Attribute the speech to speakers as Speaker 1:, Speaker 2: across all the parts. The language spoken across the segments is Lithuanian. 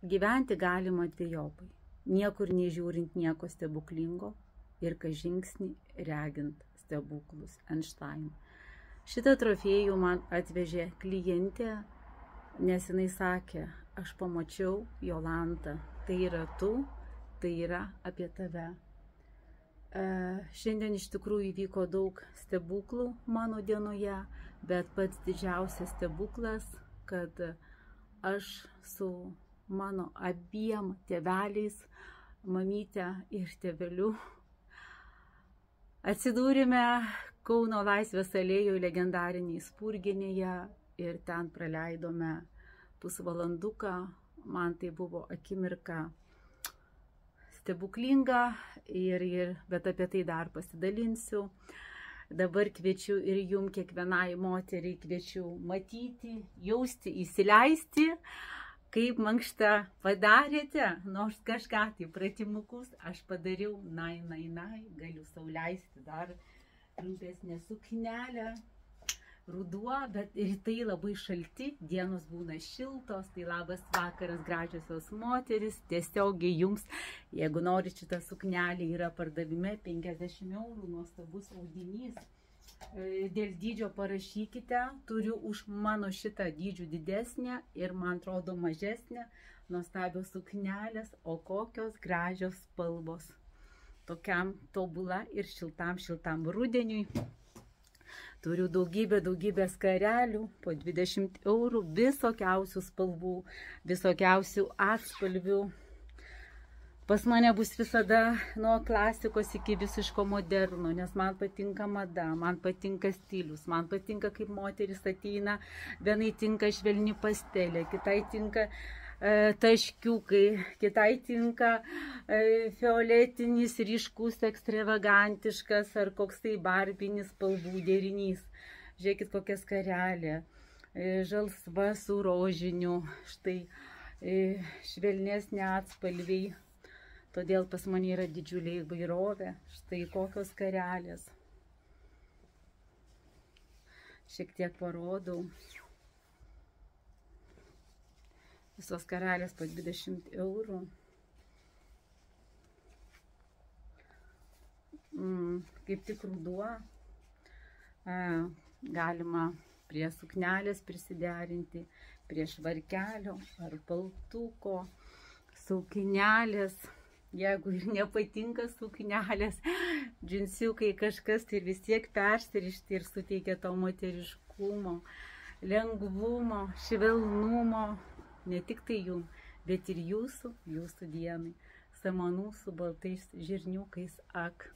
Speaker 1: Gyventi galima dviejopai. Niekur nežiūrint nieko stebuklingo ir kas žingsnį regint stebuklus Einstein. Šitą trofėjų man atvežė klientė, nes jinai sakė, aš pamačiau Jolanta, tai yra tu, tai yra apie tave. Šiandien iš tikrųjų įvyko daug stebuklų mano dienoje, bet pats didžiausias stebuklas, kad aš su mano abiem tėveliais, mamyte ir tėveliu, atsidūrėme Kauno Laisvės alėjoje legendarinėje Spurginėje ir ten praleidome pusvalanduką. Man tai buvo akimirka stebuklinga, bet apie tai dar pasidalinsiu. Dabar kviečiu ir jum kiekvienai moteriai kviečiu matyti, jausti, įsileisti, kaip mankštą padarėte, nors kažką tai pratimukus aš padariau, galiu sau leisti dar trumpesnę suknelę, ruduo, bet rytai labai šalti, dienos būna šiltos, tai labas vakaras gražiosios moteris, tiesiogiai jums, jeigu norit, šitą suknelę yra pardavime 50 eurų, nuostabus audinys. Dėl dydžio parašykite, turiu už mano šitą dydžių didesnę ir man atrodo mažesnę, nuostabios suknelės, o kokios gražios spalvos. Tokiam tobula ir šiltam rudeniui. Turiu daugybę skarelių, po 20 eurų, visokiausių spalvų, visokiausių atspalvių. Pas mane bus visada nuo klasikos iki visiško moderno, nes man patinka mada, man patinka stilius, man patinka kaip moteris ateina, vienai tinka švelni pastelė, kitai tinka taškiukai, kitai tinka fioletinis, ryškus, ekstravagantiškas ar koks tai barbinis spalvų derinys. Žiūrėkit, kokia skarelė, žalsva su rožiniu, štai švelnesnė atspalviai. Todėl pas mane yra didžiulė įvairovė. Štai kokios skarelės. Šiek tiek parodau. Visos skarelės po 20 eurų. Kaip tik ruduo. Galima prie suknelės prisiderinti, prie švarkelio ar paltuko, suknelės. Jeigu ir nepatinka suknelės, džinsiukai kažkas, tai vis tiek persirišti ir suteikia to moteriškumo, lengvumo, švelnumo, ne tik tai jum, bet ir jūsų dienai, samanų su baltais žirniukais ak.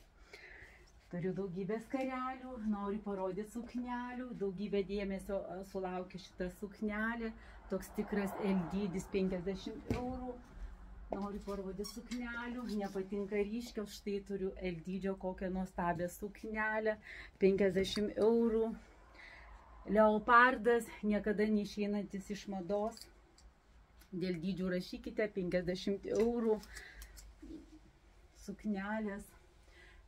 Speaker 1: Turiu daugybę skarelių, noriu parodyti suknelių, daugybę dėmesio sulaukia šitą suknelę, toks tikras L dydis 50 eurų. Noriu parodyti suknelių, nepatinka ryškios, štai turiu L dydžio kokią nuostabią suknelę, 50 eurų. Leopardas, niekada neišeinantis iš mados, dėl dydžių rašykite, 50 eurų. Suknelės,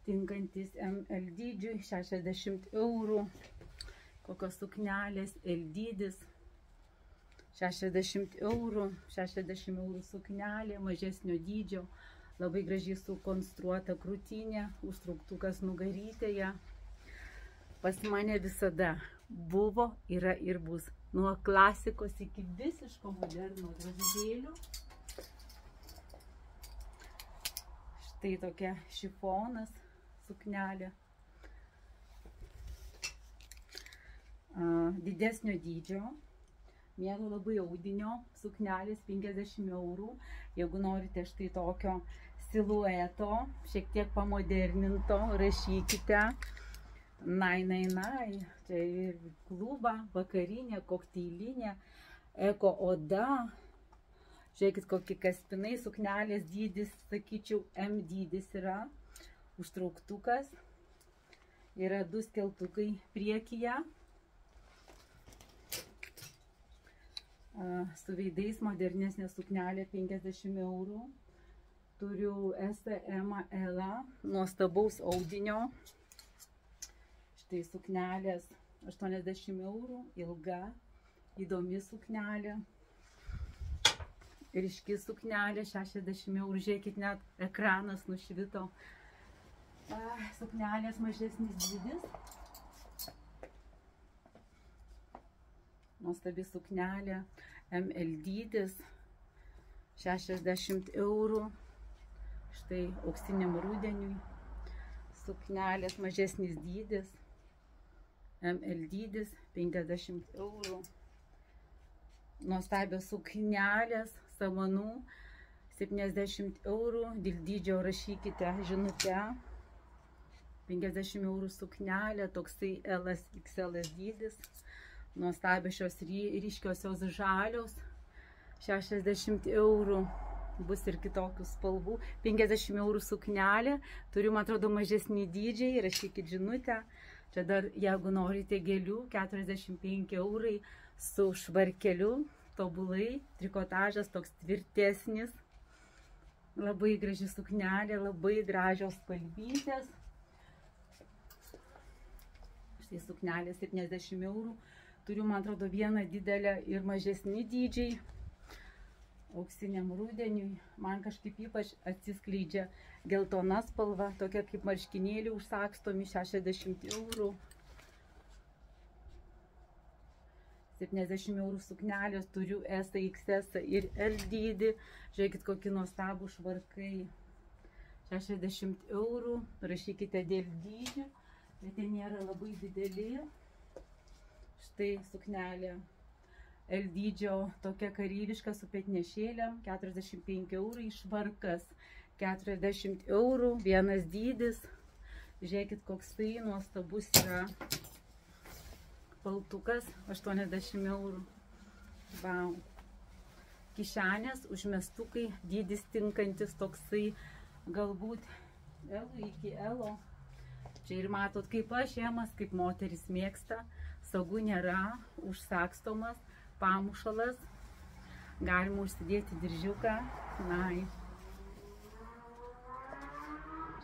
Speaker 1: tinkantis ML dydžiui, 60 eurų. Kokios suknelės, L dydis. 60 eurų suknelė, mažesnio dydžio, labai gražiai sukonstruota krūtinė, užtrauktukas nugarytėje. Pas mane visada buvo, yra ir bus, nuo klasikos iki visiško moderno drabužėlių. Štai tokia šifonas suknelė, didesnio dydžio. Mėgau labai audinio, suknelės 50 eurų. Jeigu norite štai tokio silueto, šiek tiek pamoderninto, rašykite. Čia ir klubą, vakarinė, kokteilinė, eko oda. Žiūrėkit, kokie kaspinai, suknelės dydis, sakyčiau, M dydis yra. Užtrauktukas. Yra 2 skeltukai priekyje. Su veidais modernesnė suknelė 50 eurų. Turiu SML, nuostabaus audinio. Štai suknelės 80 eurų, ilga, įdomi suknelė. ryški suknelė, 60 eurų, žiūrėkit, net ekranas nušvito. Suknelės mažesnis dydis. Nuostabi suknelė, ML dydis, 60 eurų. Štai auksiniam rudeniui. Suknelės mažesnis dydis, ML dydis, 50 eurų. Nuostabios suknelės, samanų, 70 eurų, dėl dydžio rašykite žinutę, 50 eurų suknelė, toksai LS XL dydis, nuostabios šios ryškiosios žalios, 60 eurų, bus ir kitokių spalvų, 50 eurų suknelė, turiu, man atrodo, mažesnį dydžiai, rašykit žinutę, čia dar, jeigu norite gėlių, 45 eurai, su švarkeliu, tobulai, trikotažas toks tvirtesnis, labai graži suknelė, labai gražios spalvytės. Štai suknelė 70 eurų, turiu, man atrodo, vieną didelę ir mažesni dydžiai, auksiniam rudeniui, man kažkaip ypač atsiskleidžia geltona spalva, tokia kaip marškinėliai užsakstomi, 60 eurų. 70 eurų suknelės, turiu S, XS ir L dydį. Žiūrėkit, kokie nuostabų švarkai. 60 eurų. Rašykite dėl dydžių, bet jie nėra labai dideli. Štai suknelė L dydžio, tokia karyliška su petnešėlėm. 45 eurai. Švarkas 40 eurų. Vienas dydis. Žiūrėkit, koks tai nuostabus yra. Paltukas 80 eurų. Wow. Kišenės, užmestukai, dydis tinkantis toksai, galbūt L iki L. Čia ir matot, kaip aš ėmas, kaip moteris mėgsta. Sagų nėra, užsakstomas, pamušalas. Galima užsidėti diržiuką. Nai.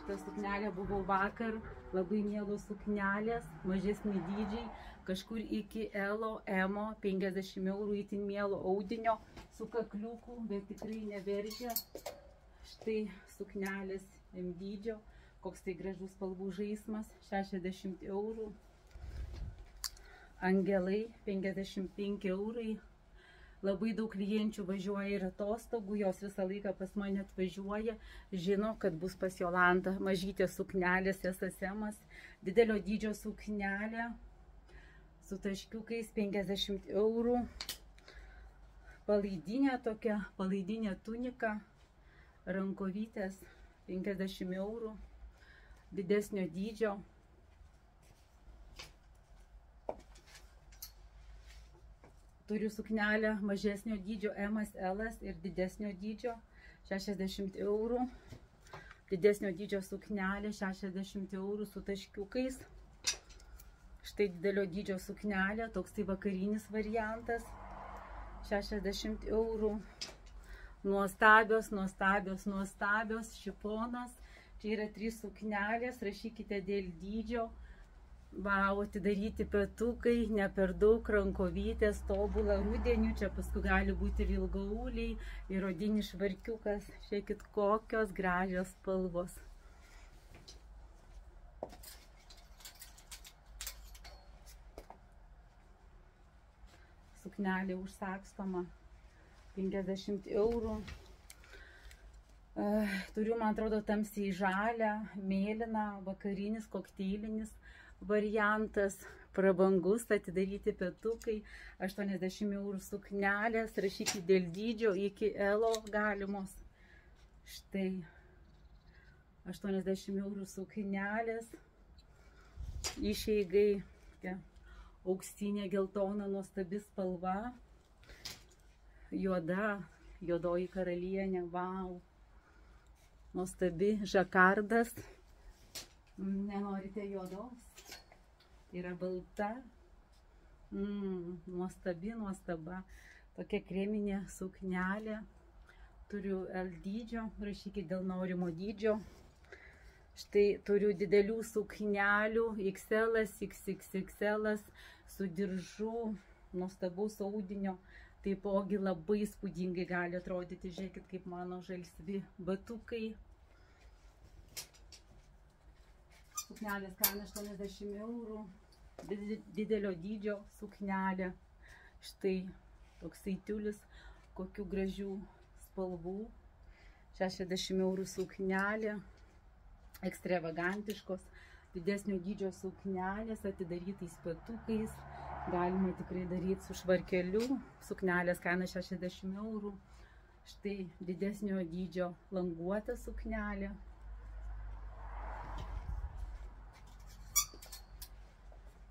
Speaker 1: Šitą suknelę buvau vakar, labai mielos suknelės, mažesni dydžiai. Kažkur iki L, M, 50 eurų, itin mielo audinio, su kakliuku, bet tikrai neveržia. Štai suknelės M dydžio, koks tai gražus spalvų žaismas, 60 eurų. Angelai, 55 eurai. Labai daug klienčių važiuoja ir atostogų, jos visą laiką pas mane atvažiuoja, žino, kad bus pas Jolantą mažytės suknelės, SSM, didelio dydžio suknelė. Su taškiukais 50 eurų, palaidinė tokia, palaidinė tunika, rankovytės 50 eurų, didesnio dydžio. Turiu suknelę mažesnio dydžio ML ir didesnio dydžio, 60 eurų, didesnio dydžio suknelė, 60 eurų su taškiukais. Štai didelio dydžio suknelė, toks tai vakarinis variantas, 60 eurų. Nuostabios, nuostabios, nuostabios, šifonas. Čia yra 3 suknelės, rašykite dėl dydžio. Vau, atidaryti petukai, ne per daug, rankovytės, tobula rudenių. Čia paskui gali būti ir ilgauliai, ir odinis švarkiukas. Žiūrėkit, kokios gražios spalvos. Suknelė užsakstoma, 50 eurų. Turiu, man atrodo, tamsiai žalią, mėlyną, vakarinis, kokteilinis variantas, prabangus, atidaryti petukai, 80 eurų suknelės, rašyti dėl dydžio iki L galimos. Štai, 80 eurų suknelės, išeigai, auksinė, geltona, nuostabi spalva, juoda, juodoji karalienė, vau, nuostabi, žakardas, nenorite juodos, yra balta, nuostabi, nuostaba, tokia kreminė suknelė, turiu L dydžio, rašykit dėl norimo dydžio. Štai turiu didelių suknelių, XL, XXXL, su diržu, nuostabaus audinio. taipogi labai įspūdingai gali atrodyti. Žiūrėkit, kaip mano žalsvi batukai. Suknelės kaina 80 eurų. Didelio dydžio suknelė. Štai toksai tiulis, kokių gražių spalvų. 60 eurų suknelė. Ekstravagantiškos, didesnio dydžio suknelės, atidarytais petukais. Galima tikrai daryti su švarkeliu. Suknelės kaina 60 eurų. Štai didesnio dydžio languota suknelė.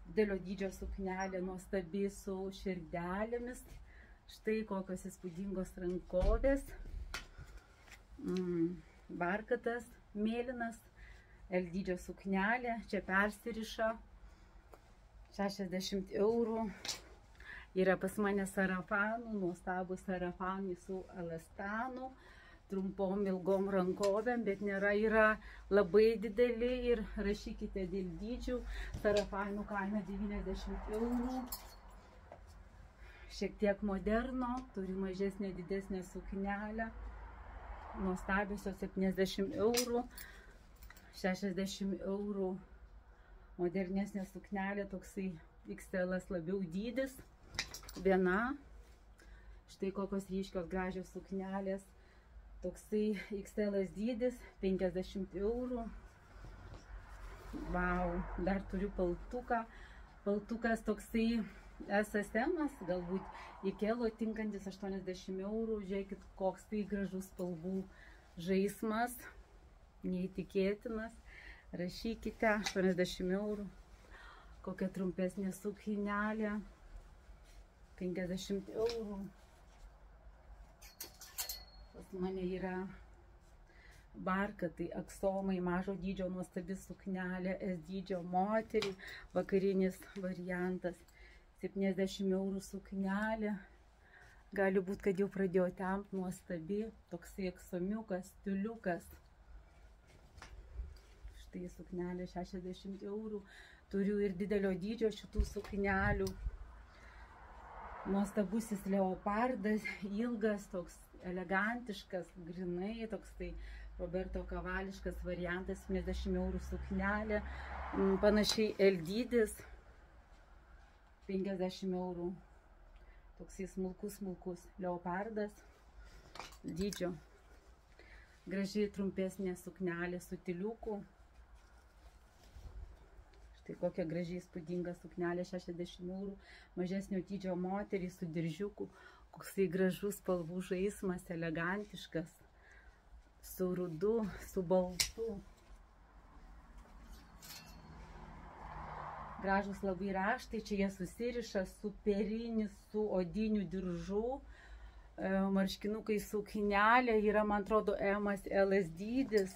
Speaker 1: Didelio dydžio suknelė, nuostabi su širdelėmis. Štai kokios įspūdingos rankovės. Barkatas mėlynas. L dydžio suknelė. Čia persiriša. 60 eurų. Yra pas mane sarafanų, nuostabų sarafanai su elastanu. Trumpom ilgom rankovėm, bet nėra, yra labai dideli ir rašykite dėl dydžių. Sarafanų kaina 90 eurų. Šiek tiek moderno, turi mažesnę, didesnę suknelę. Nuostabiosios 70 eurų. 60 eurų. Modernesnė suknelė, toksai XL labiau dydis. Viena. Štai kokios ryškios gražios suknelės. Toksai XL dydis, 50 eurų. Vau, dar turiu paltuką. Paltukas toksai SSM, galbūt Ikelo tinkantis 80 eurų. Žiūrėkit, koks tai gražus spalvų žaismas. Neįtikėtinas. Rašykite, 80 eurų. Kokia trumpesnė suknelė. 50 eurų. Pas mane yra barkatai, aksomai, mažo dydžio nuostabi suknelė, S dydžio moteriai, vakarinis variantas, 70 eurų suknelė. Gali būti, kad jau pradėjo temti, nuostabi, toksai aksomiukas, tiuliukas. Štai suknelė 60 eurų. Turiu ir didelio dydžio šitų suknelių. Nuostabusis leopardas, ilgas, toks elegantiškas, grinai, toks tai Roberto Kavališkas variantas, 70 eurų suknelė, panašiai L dydis, 50 eurų, toksai smulkus leopardas, dydžio, gražiai trumpesnė suknelė su tiliuku. Štai kokia gražiai įspūdinga suknelė, 60 eurų, mažesnio dydžio moteriai su diržiuku. Koksai gražus spalvų žaismas, elegantiškas, su rudu, su baltu. Gražus labai raštai, čia jie susiriša su perinis, su odiniu diržu. Marškinukai suknelė, yra, man atrodo, L dydis.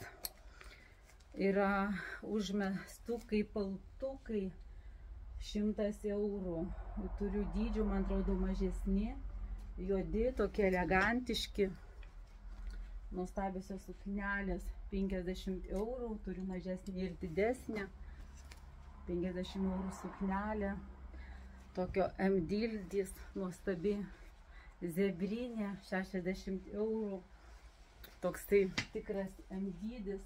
Speaker 1: Yra užmestukai, paltukai, 100 eurų. Turiu dydžių, man atrodo, mažesni. Juodi, tokie elegantiški, nuostabiosios suknelės, 50 eurų, turiu mažesnį ir didesnę, 50 eurų suknelė, tokio M dydis, nuostabi zebrinė, 60 eurų, toksai tikras M dydis.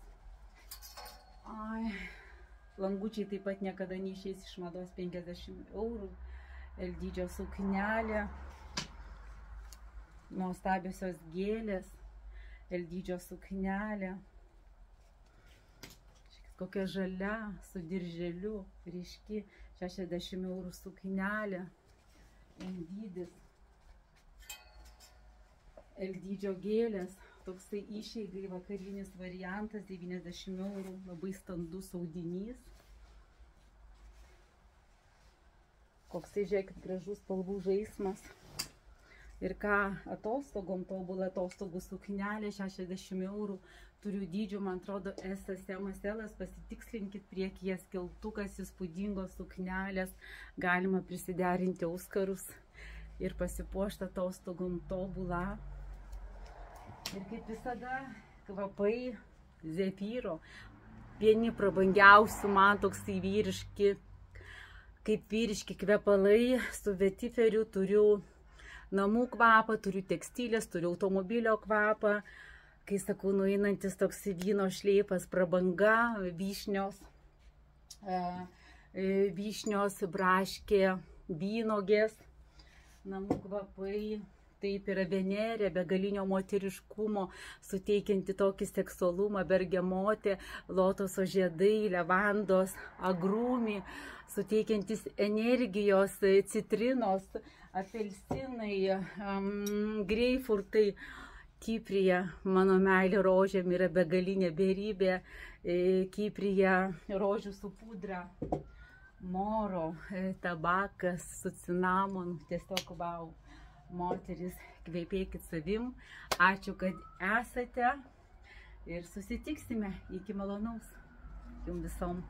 Speaker 1: Langučiai taip pat niekada neišeis iš mados, 50 eurų, L dydžio suknelė. Nuostabiosios gėlės, L dydžio suknelė, kokia žalia, su dirželiu, ryški, 60 eurų suknelė, M dydis, L dydžio gėlės, toksai išeigai vakarinis variantas, 90 eurų, labai standus audinys. Koksai, žiūrėkit, gražus spalvų žaismas. Ir ką, atostogom, tobulą atostogų suknelė, 60 eurų, turiu dydžių, man atrodo, SSM, pasitikslinkit, priekyje skeltukas, įspūdingos suknelės, galima prisiderinti auskarus ir pasipuošti atostogom tobulą. Ir kaip visada, kvapai Zefyro, vieni prabangiausių, man toksai vyriški, kaip vyriški kvepalai, su vetiferiu turiu namų kvapą, turiu tekstilės, turiu automobilio kvapą. Kai sakau, nueinantis toks vyno šleipas, prabanga, vyšnios, braškė, vynogės, namų kvapai. Taip yra venerė, begalinio moteriškumo, suteikianti tokį seksualumą, bergamotė, lotoso žiedai, levandos, agrūmi, suteikiantis energijos, citrinos, apelsinai, greipfrutai. Kiprija, mano meilė rožėm yra begalinė beribė, kiprija, rožių su pudra, moro, tabakas su cinamonu, tiesiog vau. Moteris, kvepėkit savim. Ačiū, kad esate ir susitiksime. Iki malonaus jums visom.